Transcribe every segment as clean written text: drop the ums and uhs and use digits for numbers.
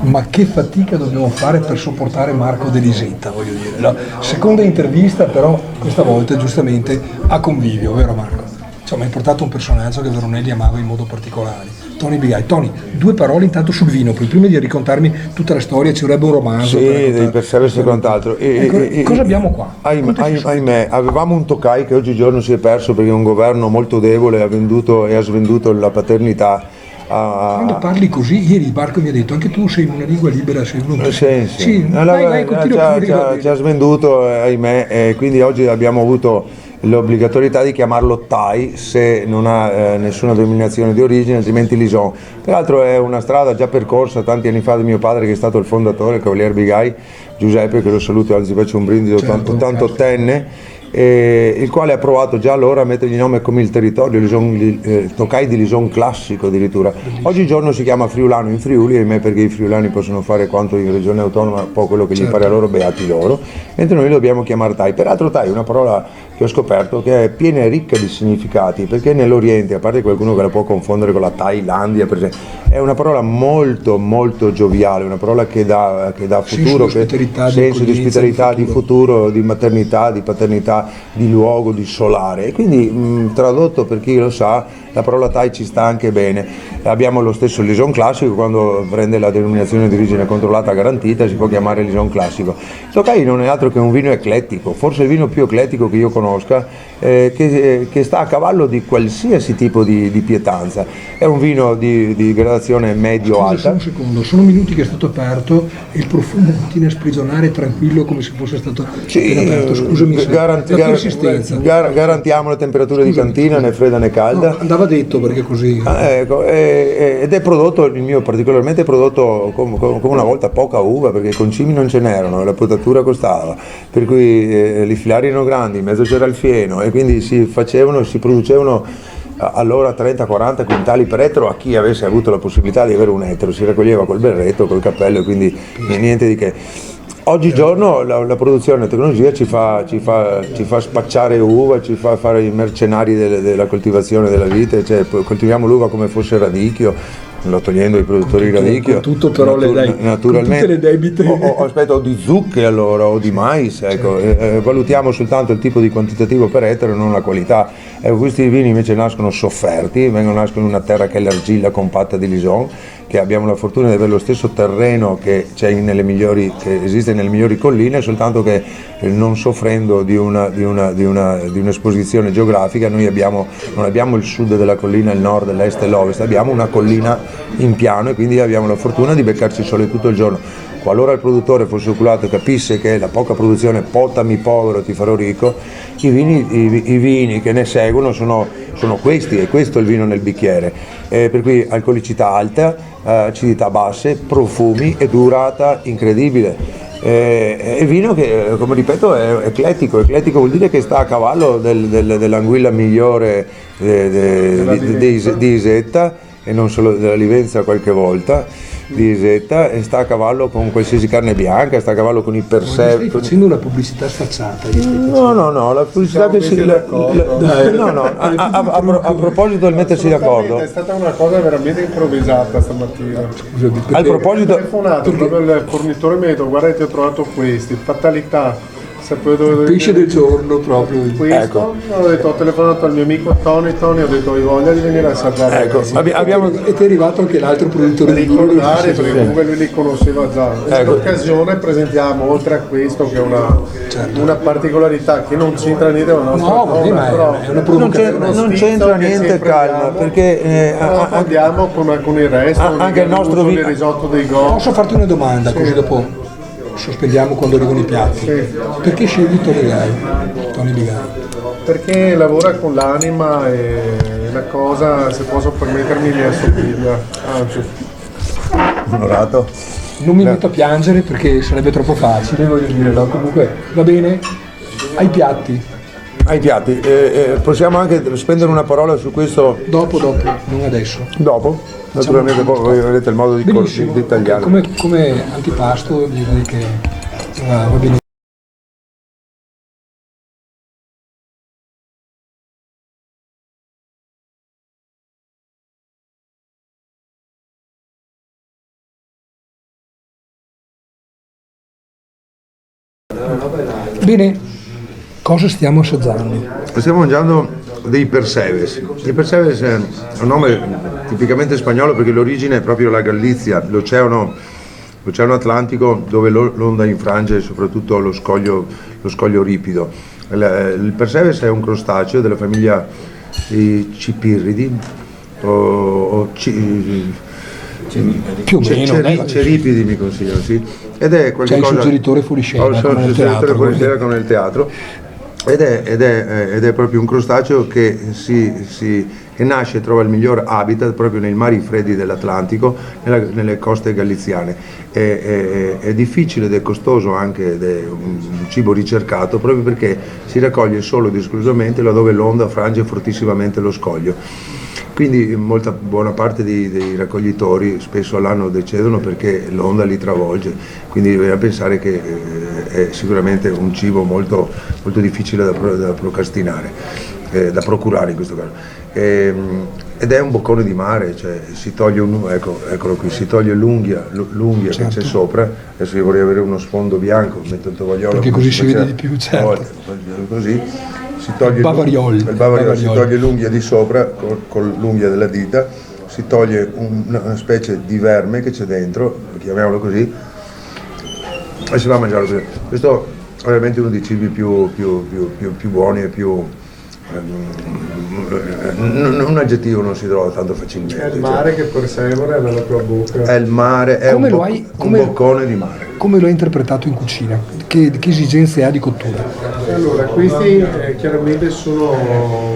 ma che fatica dobbiamo fare per sopportare Marco De Lisetta, voglio dire. No? Seconda intervista, però questa volta giustamente a convivio, vero Marco? Insomma, hai portato un personaggio che Veronelli amava in modo particolare, Tony Bigai. Tony, due parole intanto sul vino, poi prima di raccontarmi tutta la storia ci vorrebbe un romanzo Sì, per dei raccontare. Perseverance e quant'altro. Ecco, cosa abbiamo qua? Ahimè, avevamo un Tokai che oggigiorno si è perso perché un governo molto debole ha venduto e ha svenduto la paternità Quando a. parli così, ieri Marco mi ha detto anche tu sei in una lingua libera, sei uno che. Sì, sì. Sì, vai, continua pure, va Ci ha bene. svenduto, ahimè, e quindi oggi abbiamo avuto l'obbligatorietà di chiamarlo Thai se non ha nessuna denominazione di origine, altrimenti Lison. Peraltro è una strada già percorsa tanti anni fa da mio padre, che è stato il fondatore, il Cavalier Bigai, Giuseppe, che lo saluto, anzi faccio un brindisi, Certo, 88enne, il quale ha provato già allora a mettergli nome come il territorio, Tokai di Lison classico addirittura. Oggigiorno si chiama friulano in Friuli, ahimè, perché i friulani possono fare quanto in regione autonoma, un po' quello che gli pare a certo. loro, beati loro, mentre noi lo dobbiamo chiamare Thai. Peraltro Thai è una parola che ho scoperto che è piena e ricca di significati, perché nell'Oriente, a parte qualcuno che la può confondere con la Thailandia per esempio, è una parola molto molto gioviale, una parola che dà Senso di futuro, che ospitalità, di senso di accoglienza, di ospitalità, di futuro. futuro, di maternità, di paternità, di luogo, di solare. E quindi tradotto, per chi lo sa, la parola Thai ci sta anche bene. Abbiamo lo stesso Lison classico, quando prende la denominazione di origine controllata garantita si può chiamare Lison classico. Tokai non è altro che un vino eclettico, forse il vino più eclettico che io conosca, che sta a cavallo di qualsiasi tipo di pietanza. È un vino di gradazione Scusa medio-alta. solo un secondo, sono minuti che è stato aperto e il profumo continua a sprigionare tranquillo come se fosse stato appena Sì, aperto. Scusami se la persistenza. garantiamo la temperatura di Scusami, cantina, né scusami. fredda né No, calda. andava detto perché così. Ecco, ed è prodotto, il mio particolarmente, è prodotto come una volta, poca uva, perché i concimi non ce n'erano, la potatura costava, per cui i filari erano grandi, in mezzo c'era il fieno, e quindi si producevano allora 30-40 quintali per ettaro a chi avesse avuto la possibilità di avere un ettaro, si raccoglieva col berretto, col cappello, e quindi niente di che. Oggigiorno la produzione, la tecnologia ci fa spacciare uva, ci fa fare i mercenari della coltivazione della vite, cioè coltiviamo l'uva come fosse radicchio, non togliendo i produttori di Con radicchio, tutto però con tutte le naturalmente, debite. aspetta, o di zucche allora, o di mais, ecco, valutiamo soltanto il tipo di quantitativo per ettaro, non la qualità. Questi vini invece nascono sofferti, nascono in una terra che è l'argilla compatta di Lison, che abbiamo la fortuna di avere lo stesso terreno che che esiste nelle migliori colline, soltanto che non soffrendo di un'esposizione geografica. Noi non abbiamo il sud della collina, il nord, l'est e l'ovest, abbiamo una collina in piano, e quindi abbiamo la fortuna di beccarci il sole tutto il giorno. Qualora il produttore fosse oculato e capisse che la poca produzione potami povero ti farò ricco, i vini che ne seguono sono questi, e questo è il vino nel bicchiere, per cui alcolicità alta, acidità basse, profumi e durata incredibile. È vino che, come ripeto, è eclettico. Eclettico vuol dire che sta a cavallo dell'anguilla migliore di Isetta, e non solo della Livenza qualche volta, di Isetta, e sta a cavallo con qualsiasi carne bianca, sta a cavallo con i Ma gli stai Persever. facendo una pubblicità sfacciata. Gli stai No, facendo. no, no, la pubblicità Siamo che si. messi d'accordo. No, no, a proposito del mettersi Assolutamente, d'accordo. è stata una cosa veramente improvvisata stamattina. Scusami, Al perché Ho proposito. telefonato proprio il fornitore, mi ha detto guarda ti ho trovato questi, fatalità. Sapevo dove pesce del giorno proprio. questo, Ecco. ho detto ho telefonato al mio amico Tony, ho detto hai voglia di venire a assaggiare Ecco, questi?" abbiamo. E ti è arrivato anche l'altro produttore di vino. Ricordare perché comunque lui li conosceva già. In questa occasione presentiamo, oltre a questo che è una particolarità che non c'entra niente con la nostra No, vabbè, ma però è una Non c'è- provocazione. non c'entra niente, calma, perché andiamo con il resto, anche il nostro il risotto dei go. Posso farti una domanda, così dopo sospendiamo quando arrivano i piatti. Perché scegli Tony Bigai? Tony Bigai. Perché lavora con l'anima e la cosa, se posso permettermi, mi assomiglia. Anzi, onorato. Non mi metto a piangere perché sarebbe troppo facile, voglio dire, no? Comunque va bene, ai piatti, Ai piatti, possiamo anche spendere una parola su questo dopo, non adesso. dopo? Naturalmente poi avrete il modo Benissimo, di tagliare. come antipasto direi che va bene. Bene, cosa stiamo assaggiando? Stiamo mangiando dei perseves. Il perseves è un nome tipicamente spagnolo perché l'origine è proprio la Galizia, l'oceano Atlantico dove l'onda infrange soprattutto lo scoglio ripido. Il perseves è un crostaceo della famiglia dei cipirridi Più o meno. ceripidi mi consigliano, sì. Ed è qualche C'è il cosa. suggeritore fuoriscena, Ho il come nel suggeritore teatro, fuoriscena come nel teatro. Ed è proprio un crostaceo che nasce e trova il miglior habitat proprio nei mari freddi dell'Atlantico, nelle coste galiziane. È difficile ed è costoso anche, ed è un cibo ricercato proprio perché si raccoglie solo ed esclusivamente laddove l'onda frange fortissimamente lo scoglio. Quindi buona parte dei raccoglitori spesso all'anno decedono perché l'onda li travolge, quindi bisogna pensare che è sicuramente un cibo molto, molto difficile da procrastinare, da procurare in questo caso. Ed è un boccone di mare, cioè si toglie eccolo qui, si toglie l'unghia Certo. che c'è sopra. Adesso io vorrei avere uno sfondo bianco, metto il tovagliolo Perché come così si vede faceva di più, una certo. volta, così. Si toglie Bavariol. il bavariol, si toglie l'unghia di sopra con l'unghia della dita, si toglie una specie di verme che c'è dentro, chiamiamolo così, e si va a mangiare così. Questo è veramente uno dei cibi più buoni e più... un aggettivo non si trova tanto facilmente. È il mare che persevera nella tua bocca. È il mare, è Come un, lo hai- un come- boccone di mare. Come lo hai interpretato in cucina? Che esigenze ha di cottura? Allora, questi chiaramente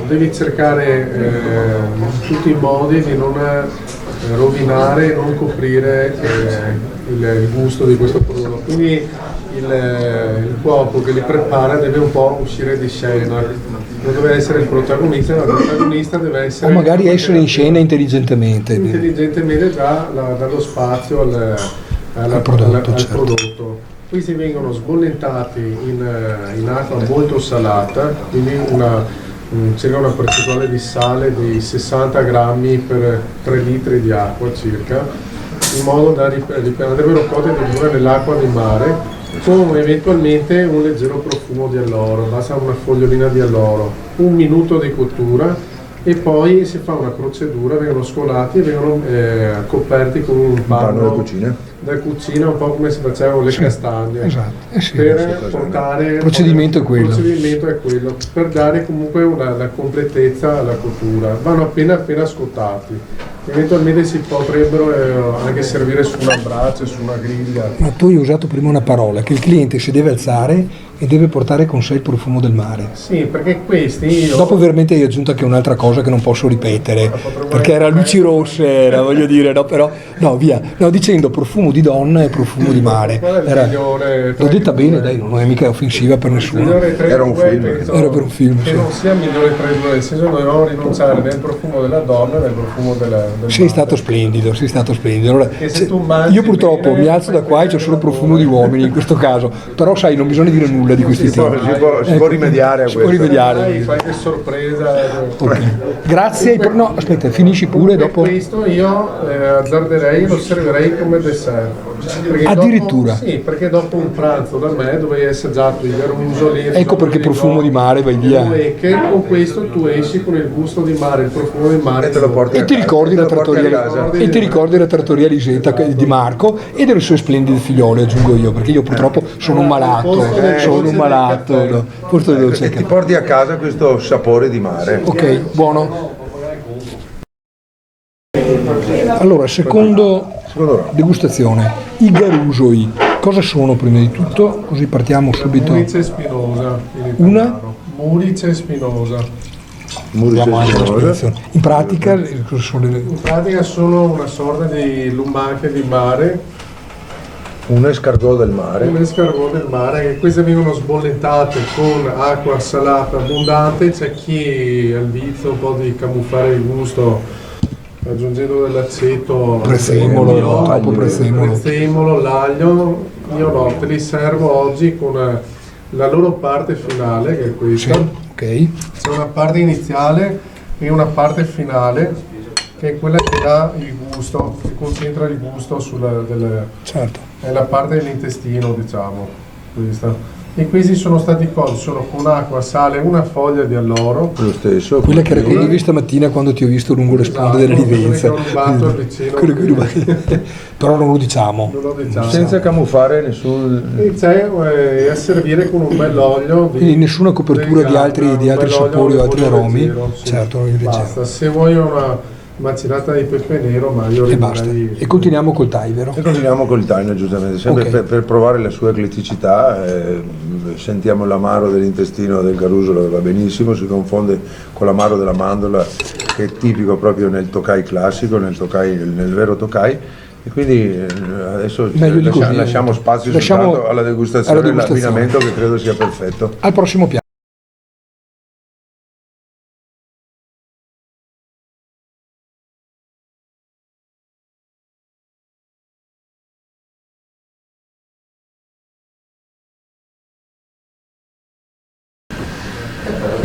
devi cercare tutti i modi di non rovinare, non coprire il gusto di questo prodotto. Quindi il cuoco che li prepara deve un po' uscire di scena, non deve essere il protagonista, ma il protagonista deve essere... O magari essere in scena intelligentemente. Intelligentemente dallo spazio al prodotto, certo. prodotto. Questi vengono sbollentati in acqua molto salata, quindi circa una percentuale di sale di 60 grammi per 3 litri di acqua circa, in modo da andrebbero cotte addirittura nell'acqua di mare, con eventualmente un leggero profumo di alloro, basta una fogliolina di alloro, un minuto di cottura e poi si fa una procedura, vengono scolati e vengono coperti con un panno da cucina, un po' come si facevano le castagne, Esatto, sì. per portare... Il procedimento è quello. Il procedimento è quello, per dare comunque la completezza alla cottura. Vanno appena scottati. Eventualmente si potrebbero anche servire su una brace, su una griglia. Ma tu hai usato prima una parola, che il cliente si deve alzare e deve portare con sé il profumo del mare. Sì, perché questi Dopo veramente hai aggiunto anche un'altra cosa che non posso ripetere, perché era luci rosse, era, voglio dire, no, però, no, via, no, dicendo profumo di donna e profumo di mare. L'ho detta bene, dai, non è mica offensiva per nessuno. Era un film. Era per un film, Che sì. non sia migliore tra i due, nel senso dobbiamo rinunciare nel profumo della donna e nel profumo del Sei stato splendido, sei stato splendido. Allora, E se tu mangi io purtroppo bene, mi alzo da qua e c'è solo profumo di uomini in questo caso, però sai, non bisogna dire nulla di questi temi. Si può rimediare a Si può questo. rimediare. Hai qualche sorpresa. Ok. Grazie. No, aspetta, finisci pure dopo. Questo io azzarderei, lo servirei come dessert. Perché Addirittura? Sì, perché dopo un pranzo da me dove hai assaggiato i garunzoli. Ecco perché profumo di mare, vai via. Che con questo tu esci con il gusto di mare, il profumo di mare. E te lo porti E ti ricordi la te lo porti a trattoria casa. e ti ricordi la trattoria Lisetta di Marco e delle sue splendide figliole, aggiungo io, perché io purtroppo sono un malato, sono un malato. No? Posto del dolce E ti porti a casa questo sapore di mare. Ok, buono. Allora, secondo degustazione, i garusoi, cosa sono prima di tutto? Così partiamo subito. Murice spinosa. Una? Murice spinosa. Vediamo anche la spiegazione. In pratica, cosa sono le... In pratica sono una sorta di lumache di mare, Un escargot del mare. un escargot del mare, che queste vengono sbollentate con acqua salata abbondante. C'è chi ha il vizio un po' di camuffare il gusto aggiungendo dell'aceto, Prezzemolo, dell'olio, troppo prezzemolo. l'aglio. Io no, te li servo oggi con la loro parte finale, che è questa. Sì, ok. C'è una parte iniziale e una parte finale, che è quella che dà il gusto, che concentra il gusto Certo. è la parte dell'intestino, diciamo, questa. E questi sono stati colti, sono con acqua, sale, una foglia di alloro. Lo stesso. Quella che raccontavi stamattina quando ti ho visto lungo le sponde della Livenza. Quello che ho rubato al vicino. Quello che ho rubato. Però non lo diciamo. Non lo diciamo. Senza camuffare nessun... E c'è a servire con un bel olio. Quindi nessuna copertura di altri sapori o altri aromi. Sì. Certo, olio leggero. Basta, se vuoi una macinata di pepe nero, ma io E basta. E continuiamo col Thai, vero? E continuiamo col Thai, giustamente, sempre Ok. per provare la sua ecletticità. Sentiamo l'amaro dell'intestino del garusolo, che va benissimo, si confonde con l'amaro della mandorla, che è tipico proprio nel Tokai classico, nel vero Tokai. E quindi adesso Meglio di così. lasciamo spazio soltanto alla degustazione e all'abbinamento, che credo sia perfetto. Al prossimo piano.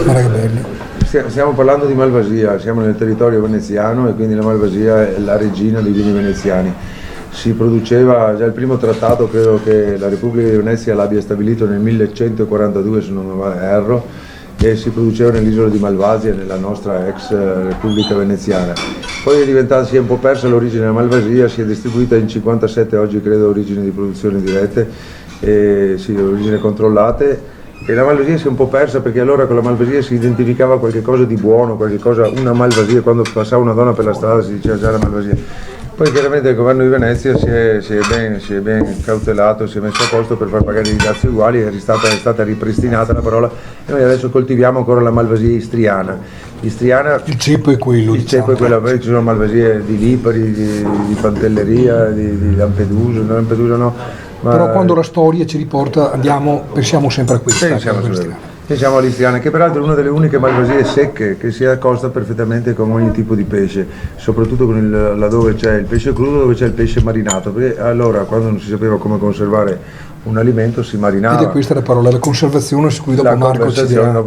Guarda che belli. Stiamo parlando di Malvasia, siamo nel territorio veneziano e quindi la Malvasia è la regina dei vini veneziani. Si produceva già il primo trattato, credo che la Repubblica di Venezia l'abbia stabilito nel 1142, se non erro, e si produceva nell'isola di Malvasia, nella nostra ex Repubblica Veneziana. Poi si è un po' persa l'origine della Malvasia, si è distribuita in 57 oggi, credo, origini di produzione dirette, origini controllate. E la Malvasia si è un po' persa, perché allora con la Malvasia si identificava qualche cosa di buono, una Malvasia, quando passava una donna per la strada si diceva già la Malvasia. Poi chiaramente il governo di Venezia si è ben cautelato, si è messo a posto per far pagare i dazi uguali, è stata ripristinata la parola e noi adesso coltiviamo ancora la Malvasia istriana. Il ceppo è quello. Il ceppo è quello, poi ci sono Malvasie di Lipari, di Pantelleria, di Lampedusa, Però quando la storia ci riporta pensiamo sempre a questa. Pensiamo all'istriana, che peraltro è una delle uniche Malvasie secche che si accosta perfettamente con ogni tipo di pesce, soprattutto laddove c'è il pesce crudo, dove c'è il pesce marinato, perché allora quando non si sapeva come conservare un alimento si marinava. Ed è questa la parola, la conservazione, su cui dopo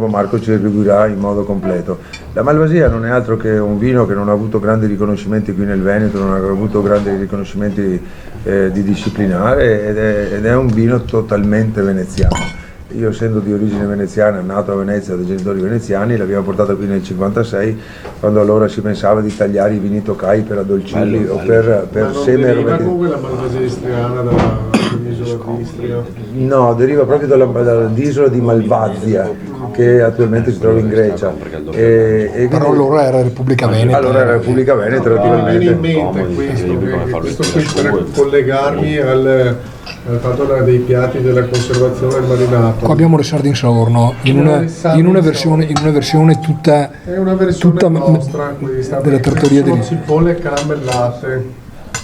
Marco ci retribuirà in modo completo. La Malvasia non è altro che un vino che non ha avuto grandi riconoscimenti qui nel Veneto, non ha avuto grandi riconoscimenti di disciplinare ed è un vino totalmente veneziano. Io, essendo di origine veneziana, nato a Venezia da genitori veneziani, l'abbiamo portata qui nel 56, quando allora si pensava di tagliare i vini Tokai per addolcirli o per seme aromatizzati. Comunque la Malvasia istriana dall'isola di Istria? No, deriva proprio dall'isola di Malvazia, che attualmente si trova in Grecia. Però allora era Repubblica Veneta. Allora era Repubblica Veneta, Mi viene in mente questo qui per collegarmi al fatto dei piatti della conservazione del marinato. Qua abbiamo le sarde in saorno, in una versione tutta, è una versione tutta nostra questa, della trattoria sono di cipolle caramellate,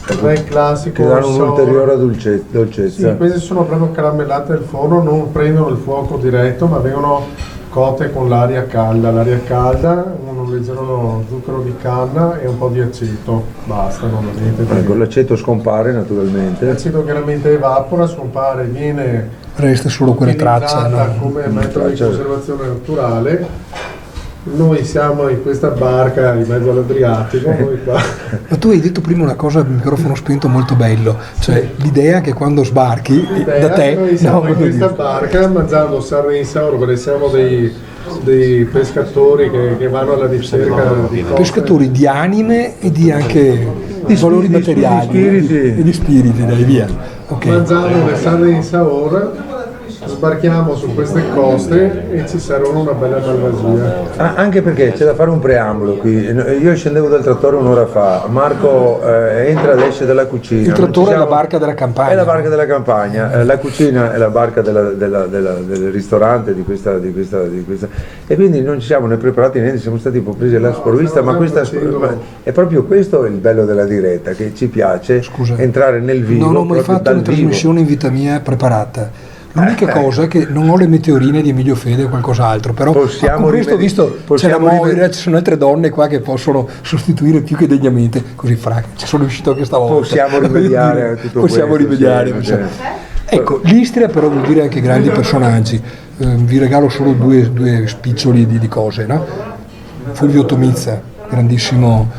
il classico che danno sour. un'ulteriore dolcezza. Sì, queste sono proprio caramellate al forno, non prendono il fuoco diretto, ma vengono cotte con l'aria calda, un leggero zucchero di canna e un po' di aceto, basta, non ha niente di Con l'aceto scompare naturalmente. L'aceto chiaramente evapora, scompare, viene resta solo quelle tracce. utilizzata No? come metodo di conservazione naturale. Noi siamo in questa barca in mezzo all'Adriatico, noi qua. Ma tu hai detto prima una cosa al microfono spento molto bello, cioè l'idea che quando sbarchi da te... Noi siamo in questa barca mangiando sarde in sauro, perché siamo dei pescatori che vanno alla ricerca di cose. Pescatori di anime e di anche di valori materiali e di spiriti, dai via. Okay. Mangiamo le sarde in sauro, sbarchiamo su queste coste e ci servono una bella malvasia. Anche perché c'è da fare un preambolo qui. Io scendevo dal trattore un'ora fa, Marco entra ed esce dalla cucina. Il trattore è la barca della campagna. È la barca della campagna, la cucina è la barca del ristorante di questa. E quindi non ci siamo né preparati né siamo stati un po' presi alla sprovvista, ma è proprio questo il bello della diretta, che ci piace entrare nel vivo. Non ho mai fatto una trasmissione in vita mia preparata. L'unica cosa è che non ho le meteorine di Emilio Fede o qualcos'altro, però con questo, visto c'è la Moira, ci sono altre donne qua che possono sostituire più che degnamente, così ci sono riuscito anche stavolta. Possiamo rimediare a tutto questo. Possiamo. Ecco, l'Istria però vuol dire anche grandi personaggi. Vi regalo solo due spiccioli di cose, no? Fulvio Tomizza, grandissimo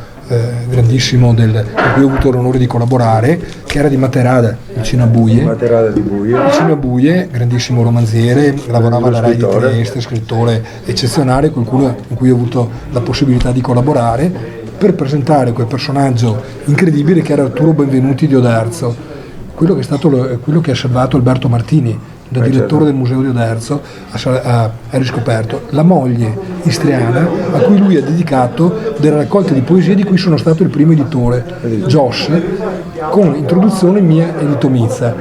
grandissimo con cui ho avuto l'onore di collaborare, che era di Materada, vicino a Buie. Materada di Buie. Vicino a Buie, grandissimo romanziere, lavorava alla Rai di Trieste, scrittore eccezionale, con cui ho avuto la possibilità di collaborare per presentare quel personaggio incredibile che era Arturo Benvenuti di Oderzo, quello che ha salvato Alberto Martini, da direttore del Museo di Oderzo, ha riscoperto la moglie istriana a cui lui ha dedicato delle raccolte di poesie di cui sono stato il primo editore, Josh, con introduzione mia e di Tomizza,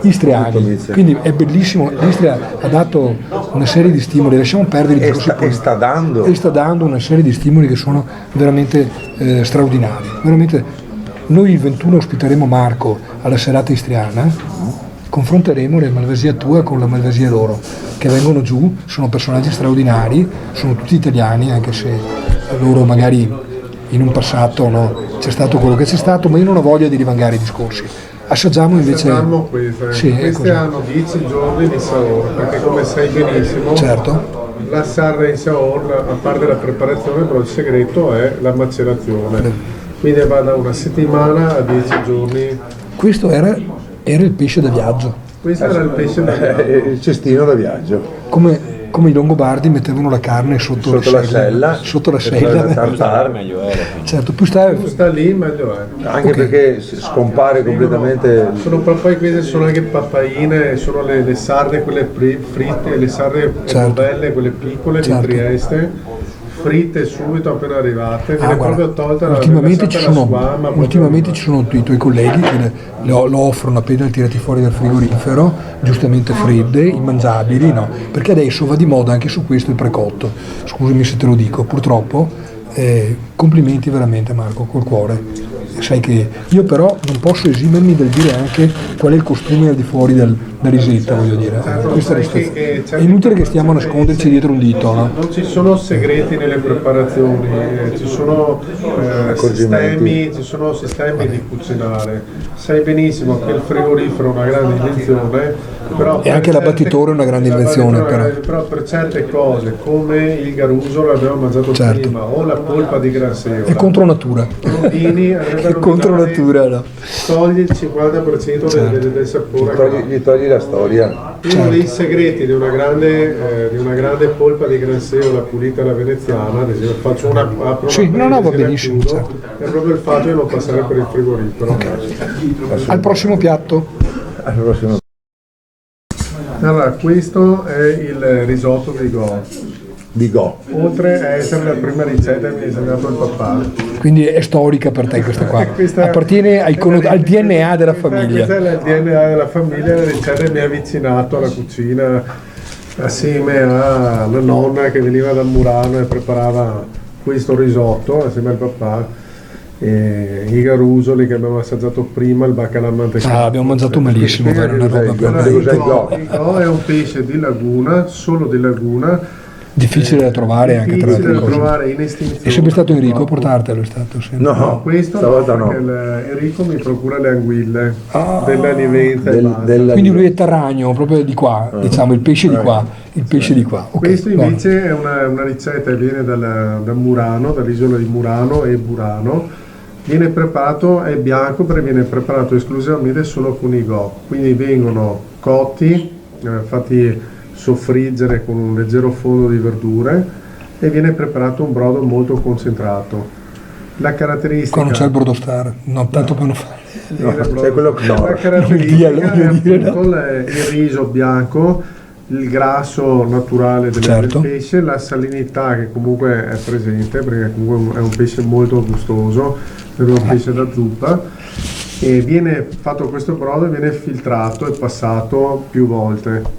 istriani. Quindi è bellissimo, l'Istria ha dato una serie di stimoli, lasciamo perdere i discorsi e sta dando una serie di stimoli che sono veramente straordinari. Veramente. Noi il 21 ospiteremo Marco alla serata istriana, confronteremo le Malvasia tua con la Malvasia loro, che vengono giù, sono personaggi straordinari, sono tutti italiani, anche se loro magari in un passato c'è stato quello che c'è stato, ma io non ho voglia di rivangare i discorsi. Assaggiamo invece. Queste hanno 10 giorni di Saor, perché come sai benissimo, certo, la sarda in Saor, a parte la preparazione, però il segreto è la macerazione. Quindi va da una settimana a 10 giorni. Questo era il pesce da viaggio. Questo era il pesce da viaggio. Il cestino da viaggio. Come i Longobardi mettevano la carne sotto la sella. Sotto la sella. Meglio era. Certo, più sta lì meglio è. Anche perché scompare completamente. Poi queste sono anche pappaine, sono le sarde quelle fritte, le sarde belle, quelle piccole di Trieste. Fritte subito appena arrivate, viene proprio tolta ultimamente la ultimamente ci sono i tuoi colleghi che lo offrono appena tirati fuori dal frigorifero, giustamente fredde, immangiabili, no? Perché adesso va di moda anche su questo il precotto, scusami se te lo dico, purtroppo, complimenti veramente Marco, col cuore. Sai che io però non posso esimermi dal dire anche qual è il costume al di fuori da Risetta, voglio dire. Questa è inutile che stiamo a nasconderci dietro un dito, no? Non ci sono segreti nelle preparazioni, ci sono sistemi di cucinare. Sai benissimo che il frigorifero è una grande invenzione, però e anche l'abbattitore è una grande invenzione. Però per certe cose, come il garuso l'abbiamo mangiato prima, o la polpa di Gran Seola. È contro natura. È contro natura, no? Togli il 50% del sapore. Gli togli la storia. Uno dei segreti di una grande polpa di Gran Seola pulita alla veneziana, ad esempio, faccio una prova. Sì, va benissimo. Certo. È proprio il fatto di non passare per il frigorifero. Al prossimo piatto. Allora, questo è il risotto di Go. Oltre a essere la prima ricetta che mi ha insegnato il papà. Quindi è storica per te questa qua. Appartiene al DNA della famiglia. Questa è il DNA della famiglia, la ricetta che mi ha avvicinato alla cucina assieme alla nonna che veniva da Murano e preparava questo risotto assieme al papà. I garusoli che abbiamo assaggiato prima, il baccalà mantecato. Abbiamo mangiato malissimo, vero? Una roba il go è un pesce di laguna, solo di laguna. Difficile da trovare anche tra le altre cose. Trovare in estinzione. È sempre stato Enrico a portartelo, è stato sempre. No, questo stavolta no. Enrico mi procura le anguille della Livenza quindi lui è Tarragno, proprio di qua, diciamo il pesce di qua, il pesce di qua. Okay, questo invece è una ricetta che viene da Murano, dall'isola di Murano e Burano. Viene preparato, è bianco perché viene preparato esclusivamente solo con i go, quindi vengono cotti, fatti soffriggere con un leggero fondo di verdure e viene preparato un brodo molto concentrato. La caratteristica. Qua non c'è il brodo star, no, tanto per non fare. C'è quello che la caratteristica è appunto il riso bianco, il grasso naturale del pesce, la salinità che comunque è presente perché comunque è un pesce molto gustoso, è un pesce da zuppa, e viene fatto questo brodo e viene filtrato e passato più volte.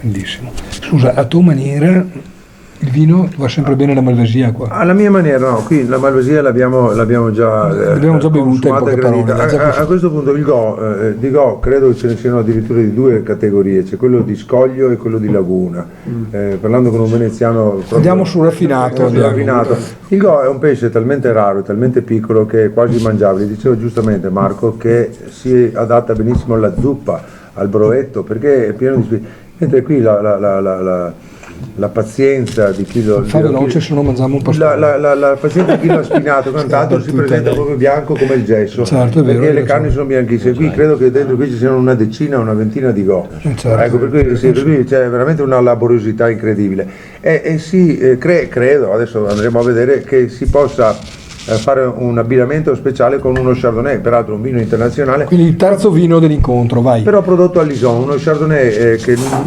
Bellissimo. Scusa, a tua maniera il vino va sempre bene la Malvasia qua? Alla mia maniera no, qui la Malvasia l'abbiamo già bevuta in poche parole. A questo punto il di Go credo che ce ne siano addirittura di due categorie, c'è quello di scoglio e quello di laguna. Parlando con un veneziano andiamo sul raffinato. Il Go è un pesce talmente raro e talmente piccolo che è quasi mangiabile. Diceva giustamente Marco che si adatta benissimo alla zuppa, al broetto, perché è pieno di mentre qui la pazienza di chi lo... Fa veloce, se no mangiamo un po'. La pazienza di chi l'ha spinato, cantato, si presenta proprio bianco come il gesso, certo, è vero, perché le carni sono bianchissime. Qui credo che dentro qui ci siano una decina, una ventina di go. Certo. Ecco, per cui c'è veramente una laboriosità incredibile. Credo, adesso andremo a vedere, che si possa fare un abbinamento speciale con uno Chardonnay, peraltro un vino internazionale. Quindi il terzo vino dell'incontro, vai. Però prodotto a Lison, uno Chardonnay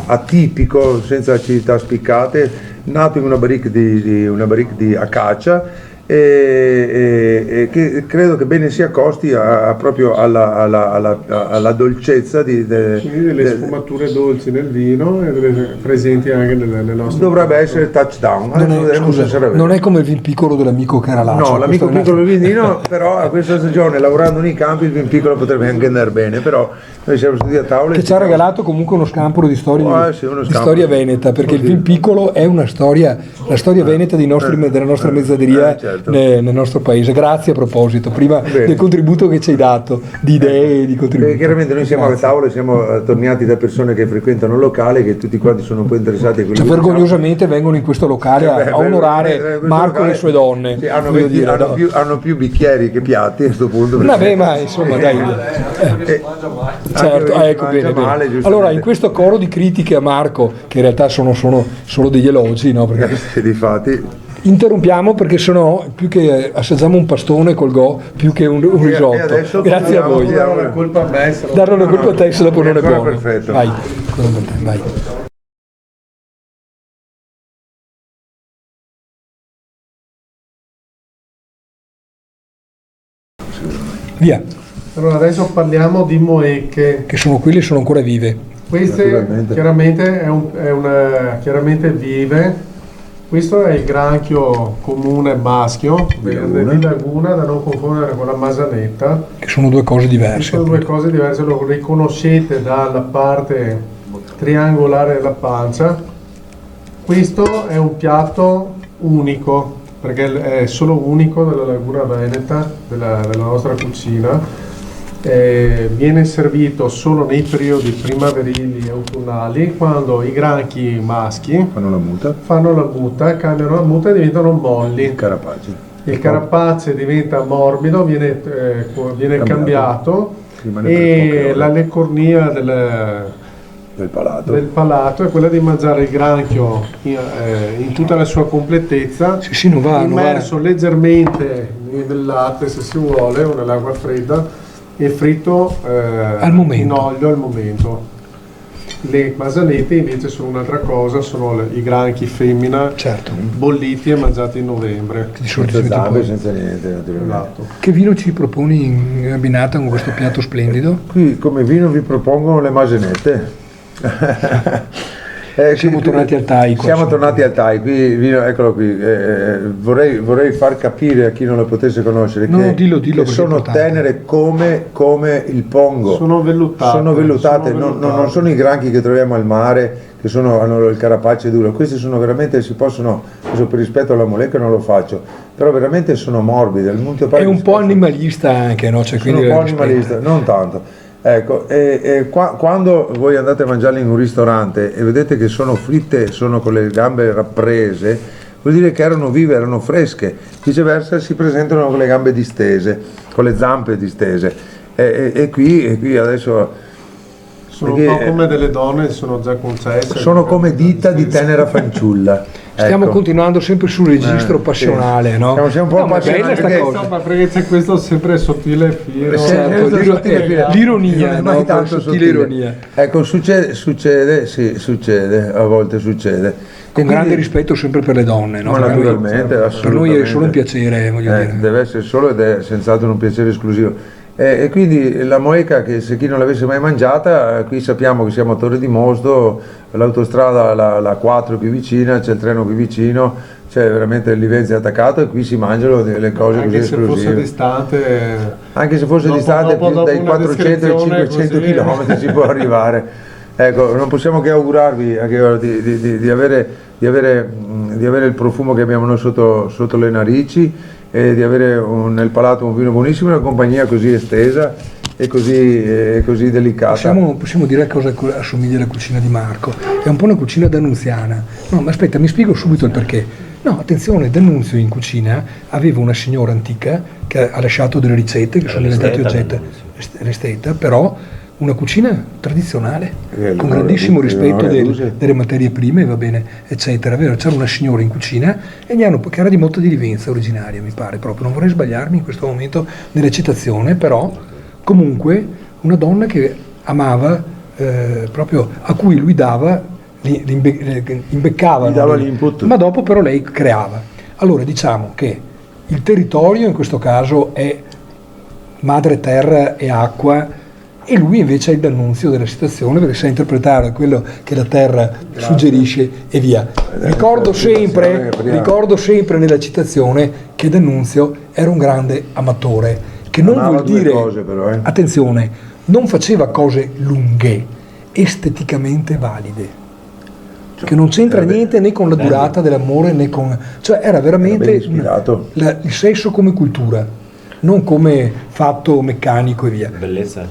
atipico, senza acidità spiccate, nato in una barrique di acacia, e che credo che bene si accosti proprio alla dolcezza delle sfumature dolci nel vino e presenti anche nelle nostre. Dovrebbe essere touchdown. Non è come il vin piccolo dell'amico Caralaccio. No, l'amico piccolo il vinino, però a questa stagione, lavorando nei campi, il vin piccolo potrebbe anche andare bene, però noi siamo stati a tavola che ci ha regalato comunque uno scampolo di storia, di storia veneta, perché il vin piccolo è una storia, la storia veneta della nostra mezzaderia, certo, nel nostro paese. Grazie a proposito, prima del contributo che ci hai dato, di idee e di contributi. Chiaramente noi siamo a tavola, siamo tornati da persone che frequentano il locale, che tutti quanti sono un po' interessati a quello che vergognosamente vengono in questo locale a onorare Marco e le sue donne. Sì, hanno più bicchieri che piatti a questo punto. Vabbè, ma insomma dai. Certo, ecco, bene. Allora, in questo coro di critiche a Marco, che in realtà sono solo degli elogi, no? Perché difatti interrompiamo, perché sennò più che assaggiamo un pastone col go, più che un risotto. Grazie a voi. Darò la colpa a me. Darò la colpa a te se dopo non è buono. Perfetto. Vai. Via. Allora adesso parliamo di moecche. Che sono quelle, sono ancora vive. Queste chiaramente vive. Questo è il granchio comune maschio, verde di laguna, da non confondere con la masanetta. Che sono due cose diverse. Sono due cose diverse, lo riconoscete dalla parte triangolare della pancia. Questo è un piatto unico, perché è solo unico della laguna veneta, della nostra cucina. Viene servito solo nei periodi primaverili e autunnali, quando i granchi maschi fanno la muta, cambiano la muta e diventano molli. Il carapace diventa morbido, viene cambiato e la leccornia del palato è quella di mangiare il granchio in tutta la sua completezza, immerso leggermente nel latte, se si vuole, o nell'acqua fredda, e fritto in olio al momento. Le masanette invece sono un'altra cosa, sono i granchi femmina, certo, bolliti e mangiati in novembre. Senza zampe, senza niente, esatto. Che vino ci proponi abbinato con questo piatto splendido? Qui come vino vi propongo le masanette. Siamo tornati al taico. Siamo tornati al taico, eccolo qui. Vorrei far capire a chi non lo potesse conoscere che sono tenere come il pongo. Sono vellutate. Non sono i granchi che troviamo al mare, che hanno il carapace duro. Questi sono veramente, si possono, adesso per rispetto alla molecca non lo faccio, però veramente sono morbide. È un po' animalista anche, no? Cioè, sono un po' animalista, non tanto. Ecco, quando voi andate a mangiarli in un ristorante e vedete che sono fritte, sono con le gambe rapprese, vuol dire che erano vive, erano fresche. Viceversa si presentano con le gambe distese, con le zampe distese. E qui adesso... Sono un po' come delle donne, sono già concesse. Sono come dita di tenera fanciulla. Stiamo continuando sempre sul registro passionale, no? Siamo un po' appassionati perché c'è questo sempre sottile filo. L'ironia, no? Tanto sottile ironia. Ecco, succede, a volte succede. Con grande rispetto sempre per le donne, no? Naturalmente, assolutamente. Per noi è solo un piacere, voglio dire. Deve essere solo ed è senz'altro un piacere esclusivo. E quindi la moeca, che se chi non l'avesse mai mangiata, qui sappiamo che siamo a Torre di Mosdo, l'autostrada la 4 più vicina, c'è il treno qui vicino, c'è veramente il Livezzi attaccato e qui si mangiano delle cose così esclusive. Anche se fosse distante più dai 400 ai 500 km si può arrivare. Ecco, non possiamo che augurarvi di avere il profumo che abbiamo noi sotto le narici, e di avere nel palato un vino buonissimo, una compagnia così estesa, è così delicata. Possiamo dire a cosa assomiglia la cucina di Marco? È un po' una cucina d'annunziana. No, ma aspetta, mi spiego subito il perché. No, attenzione, D'Annunzio in cucina aveva una signora antica che ha lasciato delle ricette che sono diventate oggetto restetta, però una cucina tradizionale, con grandissimo rispetto delle materie prime, va bene, eccetera. Vero? C'era una signora in cucina che era di Motta di Livenza, originaria, mi pare proprio. Non vorrei sbagliarmi in questo momento nella citazione, però comunque una donna che amava proprio, a cui lui dava imbeccava, gli dava l'input, ma dopo però lei creava. Allora diciamo che il territorio in questo caso è madre terra e acqua, e lui invece è il D'Annunzio della situazione, perché sa interpretare quello che la terra suggerisce e via. Ricordo sempre nella citazione che D'Annunzio era un grande amatore, che non vuol dire, cose, però, attenzione, non faceva cose lunghe, esteticamente valide, che non c'entra niente né con la durata dell'amore né con, cioè era veramente il sesso come cultura, non come fatto meccanico e via. Bellezza.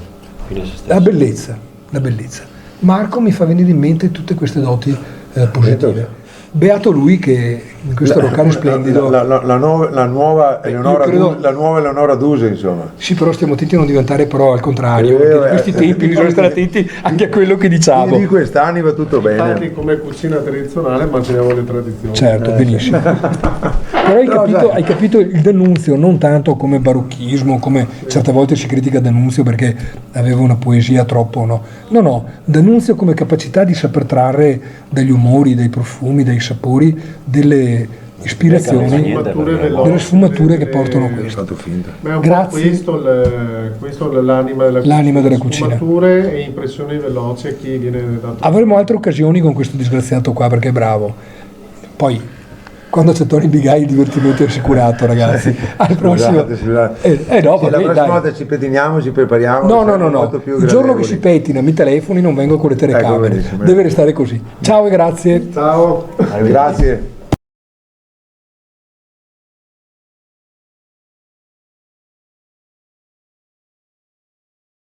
La bellezza. Marco mi fa venire in mente tutte queste doti positive. Beato lui che in questo locale splendido. La nuova Eleonora Duse, insomma. Sì, però stiamo attenti a non diventare però al contrario, perché in questi tempi bisogna stare attenti anche a quello che diciamo. Di quest'anni va tutto bene. Infatti, come cucina tradizionale manteniamo le tradizioni. Certo, benissimo. Però hai capito il D'Annunzio non tanto come barocchismo, come certe volte si critica D'Annunzio perché aveva una poesia troppo, no, D'Annunzio come capacità di saper trarre dagli umori, dai profumi, dai sapori, delle ispirazioni, delle sfumature che portano questo. Grazie. Questo è l'anima della cucina. Sfumature e impressioni veloci a chi viene dato. Avremo altre occasioni con questo disgraziato qua perché è bravo. Poi quando c'è Tony Bigai il divertimento è assicurato, ragazzi. Al prossimo. La prossima volta ci pettiniamo, ci prepariamo. No. Il giorno che si pettina mi telefoni, non vengo con le telecamere. Deve restare così. Ciao e grazie. Ciao. Grazie.